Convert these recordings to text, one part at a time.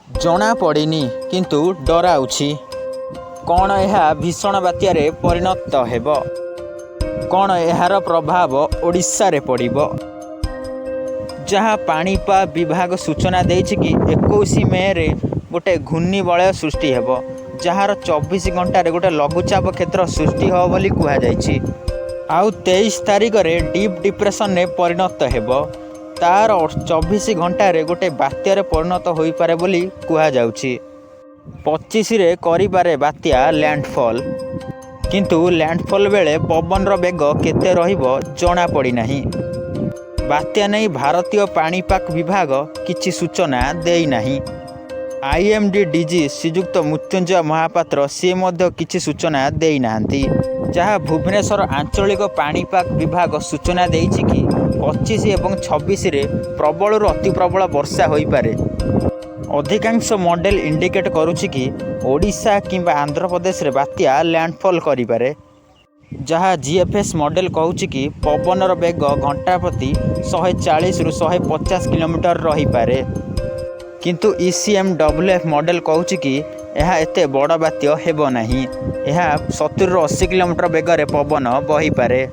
जଣା पड़िनी किंतु डराउछि। कौन यह भीषण बात्यारे परिणत हेब? कौन यार प्रभाव ओडिशा रे पड़िबो? जहाँ पाणीपाग विभाग सूचना देछि कि 21 मे रे गोटे घूर्णिबलय सृष्टि हेब, जार 24 घंटे गोटे लघुचाप क्षेत्र सृष्टि हो बोली कहा जायछि। आउ 23 तारिख रे डीप डिप्रेशन ने परिणत हेब, तार 24 घंटे गोटे बात्यारे परिणत होई पारे बोली कहा जाउछि। 25 रे करि पारे बात्या लैंडफॉल, किंतु लैंडफॉल बेले पवन रो बेग केते रहिबो जଣା पड़ी नाही। बात्या नहीं भारतीय पाणीपाग विभाग किछि सूचना देई नाही। आईएमडी डीजी श्रीजुक्त मृत्युंजय महापात्र सी मध्य किछि सूचना देई नांती। जहाँ भुवनेश्वर आंचलिक पाणीपाग विभाग सूचना देइछि कि 25 एवं 26 रे प्रबल अति प्रबल वर्षा होई पारे। अधिकांश मॉडल इंडिकेट करुछि कि ओडिशा किंबा आंध्र प्रदेश रे बात्या लैंडफॉल करि पारे। जहाँ जीएफएस मॉडल कहूछि कि पवनर बेग घंटा प्रति 140 रु 150 किलोमीटर रही पारे, किंतु ECMWF मॉडल कहूछि कि यह एते बड़ बात्या हेबो नाही। यह 70 रु 80 किलोमीटर बेगरे पवन बही पारे।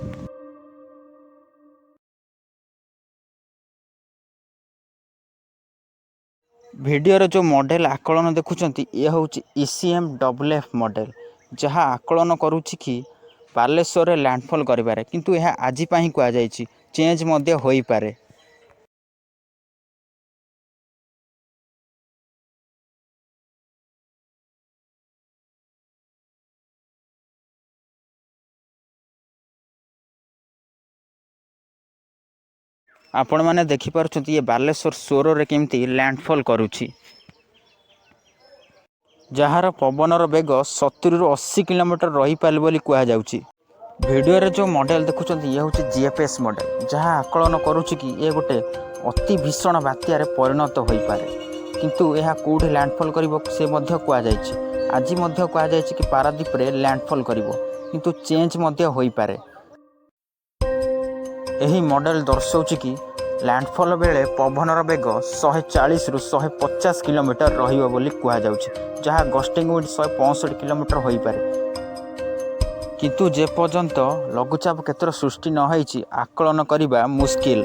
वीडियो जो मॉडल आकलन देखुचंती ये होछि ECMWF मॉडल, जहाँ आकलन करुछि कि बालेश्वर रे लैंडफॉल करिबारे, किंतु यह आजि पाही कहा जायछि, चेंज मध्य होई पारे। आपण माने देखि पारुछंती ये बालेश्वर सोर रे केमती लैंडफॉल करुछि, जहार पवनर बेग 70 रु 80 किलोमीटर रही पारे बोली कहा जाउछि। वीडियो रे जो मॉडल देखुचंती ये होछि जीएफएस मॉडल, जहाँ आकलन करुछि कि ये गोटे अति भीषण बात्यारे परिणत होई पारे, किंतु यह कोठी लैंडफॉल करिवो से मध्य कहा जायछि। आज मध्य कहा जायछि कि पारादीप रे लैंडफॉल करिवो, किंतु चेंज मध्य होई पारे। यही मॉडल दर्शाउछि कि लैंडफॉल बेले पवनर बेग 140 रु 150 किलोमीटर रहिबो बोली कहा जाउछि, जहाँ गस्टिंग विंड 165 किलोमीटर होई पारे। किंतु जे पर्यंत लघुचाप क्षेत्र सृष्टि न होईछि आकलन करिबा मुश्किल।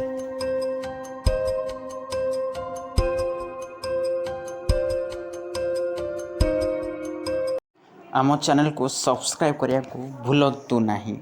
आम चैनल को सब्सक्राइब करिया को भूलतु नाही।